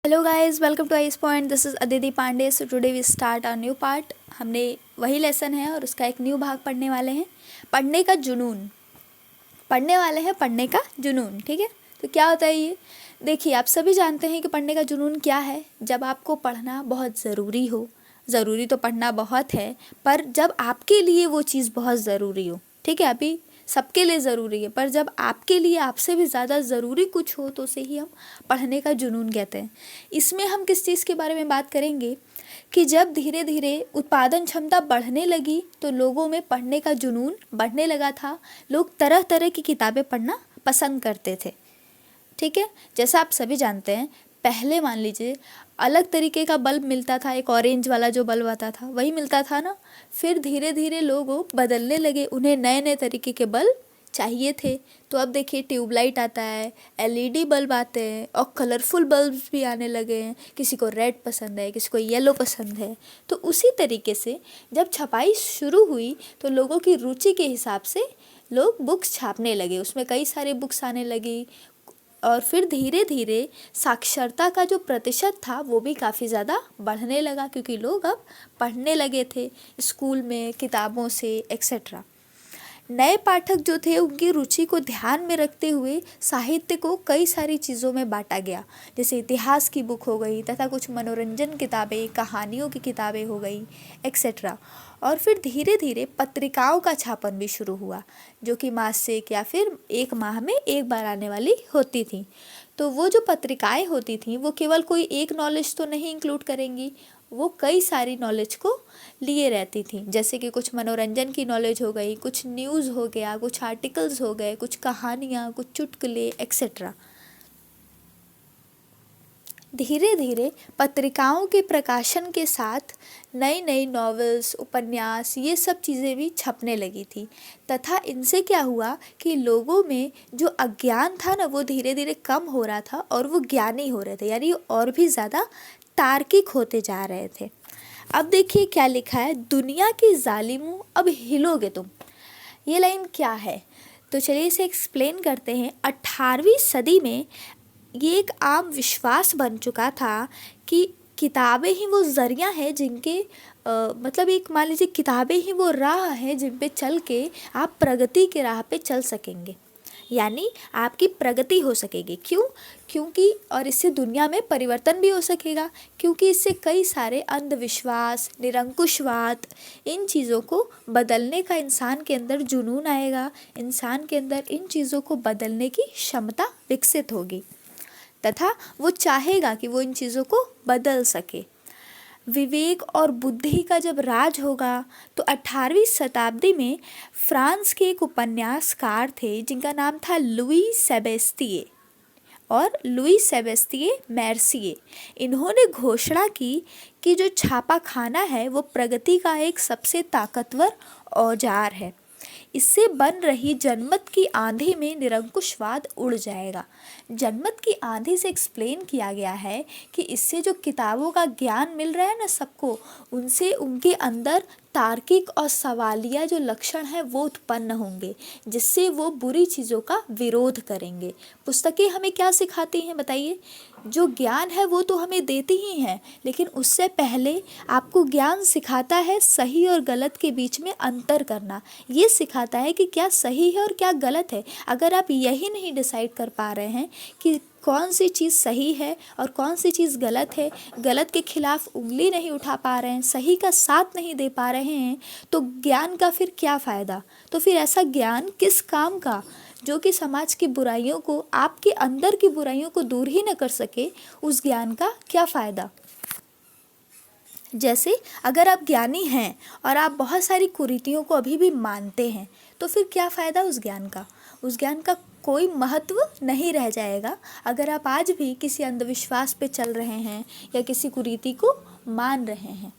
Hello guys, welcome to ice point. This is Aditi Pandey. So today we start a new part. हमने वही lesson है और उसका एक न्यू भाग पढ़ने वाले हैं। पढ़ने का जुनून पढ़ने वाले हैं। पढ़ने का जुनून, ठीक है। तो क्या होता है ये? देखिए, आप सभी जानते हैं कि पढ़ने का जुनून क्या है। जब आपको पढ़ना बहुत ज़रूरी हो, ज़रूरी तो पढ़ना बहुत है, पर जब आपके लिए वो चीज़ बहुत ज़रूरी हो, ठीक है। अभी सबके लिए ज़रूरी है, पर जब आपके लिए आपसे भी ज़्यादा ज़रूरी कुछ हो तो उसे ही हम पढ़ने का जुनून कहते हैं। इसमें हम किस चीज़ के बारे में बात करेंगे कि जब धीरे धीरे उत्पादन क्षमता बढ़ने लगी तो लोगों में पढ़ने का जुनून बढ़ने लगा था। लोग तरह तरह की किताबें पढ़ना पसंद करते थे, ठीक है। जैसा आप सभी जानते हैं, पहले मान लीजिए अलग तरीके का बल्ब मिलता था, एक ऑरेंज वाला जो बल्ब आता था वही मिलता था ना। फिर धीरे धीरे लोग बदलने लगे, उन्हें नए नए तरीके के बल्ब चाहिए थे। तो अब देखिए, ट्यूबलाइट आता है, एलईडी बल्ब आते हैं और कलरफुल बल्ब्स भी आने लगे हैं। किसी को रेड पसंद है, किसी को येलो पसंद है। तो उसी तरीके से जब छपाई शुरू हुई तो लोगों की रुचि के हिसाब से लोग बुक्स छापने लगे, उसमें कई सारे बुक्स आने लगी। और फिर धीरे धीरे साक्षरता का जो प्रतिशत था वो भी काफ़ी ज़्यादा बढ़ने लगा, क्योंकि लोग अब पढ़ने लगे थे स्कूल में किताबों से एक्सेट्रा। नए पाठक जो थे उनकी रुचि को ध्यान में रखते हुए साहित्य को कई सारी चीज़ों में बांटा गया, जैसे इतिहास की बुक हो गई तथा कुछ मनोरंजन किताबें, कहानियों की किताबें हो गई एक्सेट्रा। और फिर धीरे धीरे पत्रिकाओं का छापन भी शुरू हुआ, जो कि मासिक या फिर एक माह में एक बार आने वाली होती थी। तो वो जो पत्रिकाएं होती थी वो केवल कोई एक नॉलेज तो नहीं इंक्लूड करेंगी, वो कई सारी नॉलेज को लिए रहती थी। जैसे कि कुछ मनोरंजन की नॉलेज हो गई, कुछ न्यूज़ हो गया, कुछ आर्टिकल्स हो गए, कुछ कहानियाँ, कुछ चुटकुले एक्सेट्रा। धीरे धीरे पत्रिकाओं के प्रकाशन के साथ नई नई नॉवेल्स, उपन्यास, ये सब चीज़ें भी छपने लगी थी। तथा इनसे क्या हुआ कि लोगों में जो अज्ञान था ना, वो धीरे धीरे कम हो रहा था और वो ज्ञानी हो रहे थे, यानी और भी ज़्यादा तार्किक होते जा रहे थे। अब देखिए क्या लिखा है, दुनिया की जालिमों अब हिलोगे तुम। ये लाइन क्या है? तो चलिए इसे एक्सप्लेन करते हैं। 18वीं सदी में ये एक आम विश्वास बन चुका था कि किताबें ही वो ज़रिया है जिनके मतलब एक मान लीजिए किताबें ही वो राह है जिन पे चल के आप प्रगति के राह पे चल सकेंगे, यानी आपकी प्रगति हो सकेगी। क्यों? क्योंकि और इससे दुनिया में परिवर्तन भी हो सकेगा, क्योंकि इससे कई सारे अंधविश्वास, निरंकुशवाद, इन चीज़ों को बदलने का इंसान के अंदर जुनून आएगा। इंसान के अंदर इन चीज़ों को बदलने की क्षमता विकसित होगी तथा वो चाहेगा कि वो इन चीज़ों को बदल सके। विवेक और बुद्धि का जब राज होगा तो 18वीं शताब्दी में फ्रांस के एक उपन्यासकार थे जिनका नाम था लुई सेबेस्तिये और लुई सेबेस्तिये मेर्सिये। इन्होंने घोषणा की कि जो छापा खाना है वो प्रगति का एक सबसे ताकतवर औजार है। इससे बन रही जनमत की आंधी में निरंकुशवाद उड़ जाएगा। जनमत की आंधी से एक्सप्लेन किया गया है कि इससे जो किताबों का ज्ञान मिल रहा है ना सबको, उनसे उनके अंदर तार्किक और सवालिया जो लक्षण है वो उत्पन्न होंगे, जिससे वो बुरी चीज़ों का विरोध करेंगे। पुस्तकें हमें क्या सिखाती हैं बताइए? जो ज्ञान है वो तो हमें देती ही हैं, लेकिन उससे पहले आपको ज्ञान सिखाता है सही और गलत के बीच में अंतर करना। ये सिखाता है कि क्या सही है और क्या गलत है। अगर आप यही नहीं डिसाइड कर पा रहे हैं कि कौन सी चीज़ सही है और कौन सी चीज़ गलत है, गलत के खिलाफ उंगली नहीं उठा पा रहे हैं, सही का साथ नहीं दे पा रहे हैं, तो ज्ञान का फिर क्या फ़ायदा? तो फिर ऐसा ज्ञान किस काम का जो कि समाज की बुराइयों को, आपके अंदर की बुराइयों को दूर ही न कर सके, उस ज्ञान का क्या फ़ायदा? जैसे अगर आप ज्ञानी हैं और आप बहुत सारी कुरीतियों को अभी भी मानते हैं, तो फिर क्या फ़ायदा उस ज्ञान का? उस ज्ञान का कोई महत्व नहीं रह जाएगा अगर आप आज भी किसी अंधविश्वास पे चल रहे हैं या किसी कुरीति को मान रहे हैं।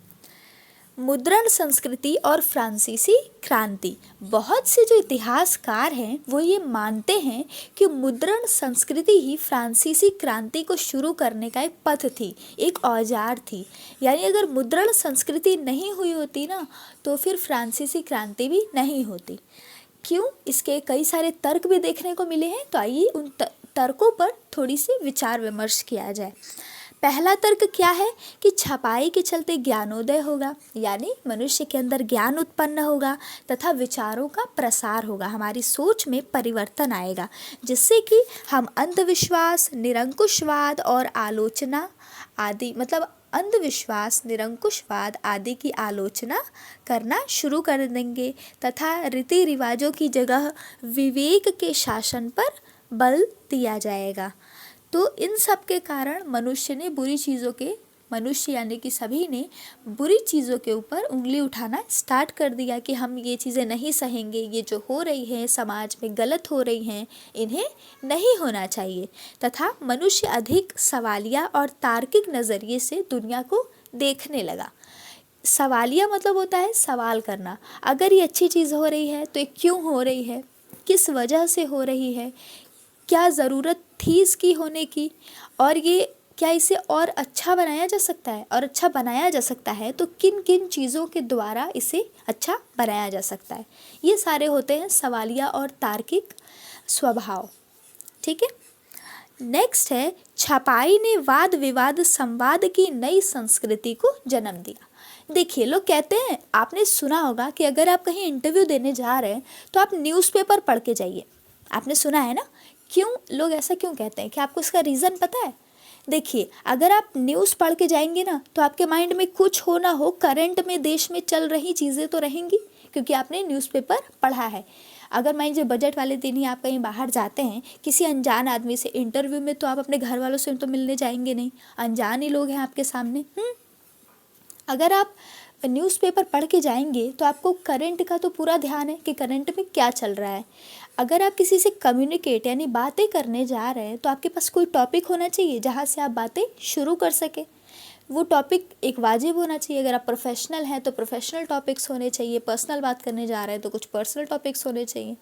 मुद्रण संस्कृति और फ्रांसीसी क्रांति। बहुत से जो इतिहासकार हैं वो ये मानते हैं कि मुद्रण संस्कृति ही फ्रांसीसी क्रांति को शुरू करने का एक पथ थी, एक औजार थी। यानी अगर मुद्रण संस्कृति नहीं हुई होती ना, तो फिर फ्रांसीसी क्रांति भी नहीं होती। क्यों? इसके कई सारे तर्क भी देखने को मिले हैं, तो आइए उन तर्कों पर थोड़ी सी विचार विमर्श किया जाए। पहला तर्क क्या है कि छपाई के चलते ज्ञानोदय होगा, यानी मनुष्य के अंदर ज्ञान उत्पन्न होगा तथा विचारों का प्रसार होगा, हमारी सोच में परिवर्तन आएगा, जिससे कि हम अंधविश्वास, निरंकुशवाद और आलोचना आदि अंधविश्वास, निरंकुशवाद आदि की आलोचना करना शुरू कर देंगे तथा रीति रिवाजों की जगह विवेक के शासन पर बल दिया जाएगा। तो इन सब के कारण मनुष्य यानी कि सभी ने बुरी चीज़ों के ऊपर उंगली उठाना स्टार्ट कर दिया कि हम ये चीज़ें नहीं सहेंगे, ये जो हो रही है समाज में गलत हो रही हैं, इन्हें नहीं होना चाहिए, तथा मनुष्य अधिक सवालिया और तार्किक नज़रिए से दुनिया को देखने लगा। सवालिया मतलब होता है सवाल करना, अगर ये अच्छी चीज़ हो रही है तो ये क्यों हो रही है, किस वजह से हो रही है, क्या ज़रूरत थी इसकी होने की, और ये क्या इसे और अच्छा बनाया जा सकता है, और अच्छा बनाया जा सकता है तो किन किन चीज़ों के द्वारा इसे अच्छा बनाया जा सकता है। ये सारे होते हैं सवालिया और तार्किक स्वभाव। ठीक है, नेक्स्ट है छपाई ने वाद विवाद संवाद की नई संस्कृति को जन्म दिया। देखिए, लोग कहते हैं, आपने सुना होगा कि अगर आप कहीं इंटरव्यू देने जा रहे हैं तो आप न्यूज़पेपर पढ़ के जाइए। आपने सुना है ना? क्यों लोग ऐसा क्यों कहते हैं? कि आपको इसका रीज़न पता है? देखिए, अगर आप न्यूज़ पढ़ के जाएंगे ना तो आपके माइंड में कुछ हो ना हो करंट में देश में चल रही चीज़ें तो रहेंगी, क्योंकि आपने न्यूज़पेपर पढ़ा है। अगर मान लीजिए बजट वाले दिन ही आप कहीं बाहर जाते हैं किसी अनजान आदमी से इंटरव्यू में, तो आप अपने घर वालों से तो मिलने जाएंगे नहीं, अनजान ही लोग हैं आपके सामने। अगर आप न्यूज़पेपर पढ़ के जाएंगे तो आपको करंट का तो पूरा ध्यान है कि करंट में क्या चल रहा है। अगर आप किसी से कम्युनिकेट यानी बातें करने जा रहे हैं तो आपके पास कोई टॉपिक होना चाहिए जहाँ से आप बातें शुरू कर सकें। वो टॉपिक एक वाजिब होना चाहिए। अगर आप प्रोफेशनल हैं तो प्रोफेशनल टॉपिक्स होने चाहिए, पर्सनल बात करने जा रहे हैं तो कुछ पर्सनल टॉपिक्स होने चाहिए।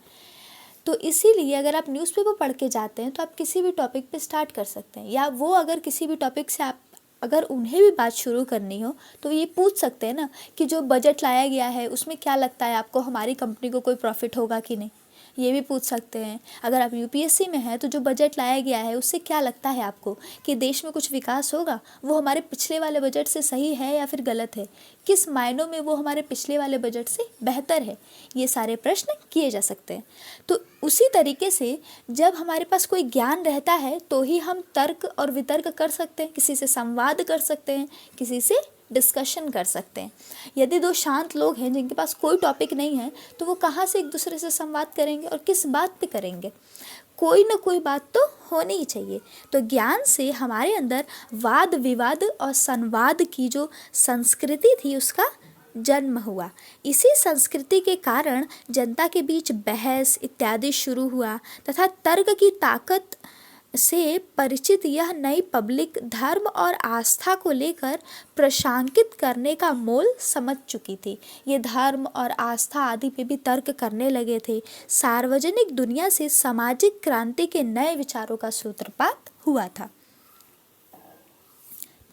तो इसीलिए अगर आप न्यूज़पेपर पढ़ के जाते हैं तो आप किसी भी टॉपिक पे स्टार्ट कर सकते हैं, या वो अगर किसी भी टॉपिक से आप अगर उन्हें भी बात शुरू करनी हो तो ये पूछ सकते हैं ना कि जो बजट लाया गया है उसमें क्या लगता है आपको, हमारी कंपनी को कोई प्रॉफिट होगा कि नहीं, ये भी पूछ सकते हैं। अगर आप यूपीएससी में हैं तो जो बजट लाया गया है उससे क्या लगता है आपको कि देश में कुछ विकास होगा, वो हमारे पिछले वाले बजट से सही है या फिर गलत है, किस मायनों में वो हमारे पिछले वाले बजट से बेहतर है, ये सारे प्रश्न किए जा सकते हैं। तो उसी तरीके से जब हमारे पास कोई ज्ञान रहता है तो ही हम तर्क और वितर्क कर सकते हैं, किसी से संवाद कर सकते हैं, किसी से डिस्कशन कर सकते हैं। यदि दो शांत लोग हैं जिनके पास कोई टॉपिक नहीं है तो वो कहाँ से एक दूसरे से संवाद करेंगे और किस बात पे करेंगे? कोई ना कोई बात तो होनी ही चाहिए। तो ज्ञान से हमारे अंदर वाद विवाद और संवाद की जो संस्कृति थी उसका जन्म हुआ। इसी संस्कृति के कारण जनता के बीच बहस इत्यादि शुरू हुआ तथा तर्क की ताकत से परिचित यह नई पब्लिक धर्म और आस्था को लेकर प्रशांकित करने का मोल समझ चुकी थी। ये धर्म और आस्था आदि पे भी तर्क करने लगे थे। सार्वजनिक दुनिया से सामाजिक क्रांति के नए विचारों का सूत्रपात हुआ था।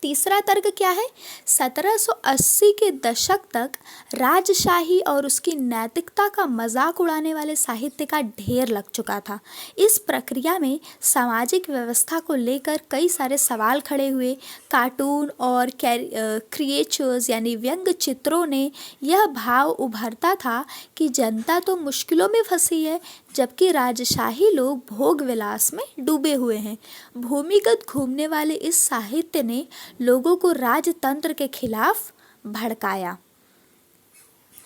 तीसरा तर्क क्या है? 1780 के दशक तक राजशाही और उसकी नैतिकता का मजाक उड़ाने वाले साहित्य का ढेर लग चुका था। इस प्रक्रिया में सामाजिक व्यवस्था को लेकर कई सारे सवाल खड़े हुए। कार्टून और क्रिएचर्स यानी व्यंग चित्रों ने यह भाव उभरता था कि जनता तो मुश्किलों में फंसी है, जबकि राजशाही लोग भोग विलास में डूबे हुए हैं। भूमिगत घूमने वाले इस साहित्य ने लोगों को राजतंत्र के खिलाफ भड़काया।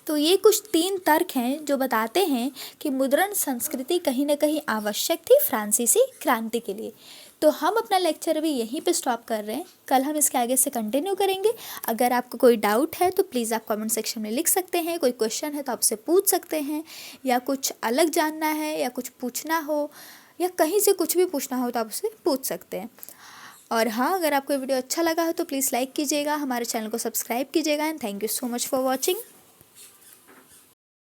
तो ये कुछ 3 तर्क हैं जो बताते हैं कि मुद्रण संस्कृति कहीं ना कहीं आवश्यक थी फ्रांसीसी क्रांति के लिए। तो हम अपना लेक्चर अभी यहीं पे स्टॉप कर रहे हैं, कल हम इसके आगे से कंटिन्यू करेंगे। अगर आपको कोई डाउट है तो प्लीज़ आप कमेंट सेक्शन में लिख सकते हैं, कोई क्वेश्चन है तो आपसे पूछ सकते हैं, या कुछ अलग जानना है या कुछ पूछना हो या कहीं से कुछ भी पूछना हो तो आप उससे पूछ सकते हैं। और हाँ, अगर आपको वीडियो अच्छा लगा हो तो प्लीज़ लाइक कीजिएगा, हमारे चैनल को सब्सक्राइब कीजिएगा and thank you so much for watching.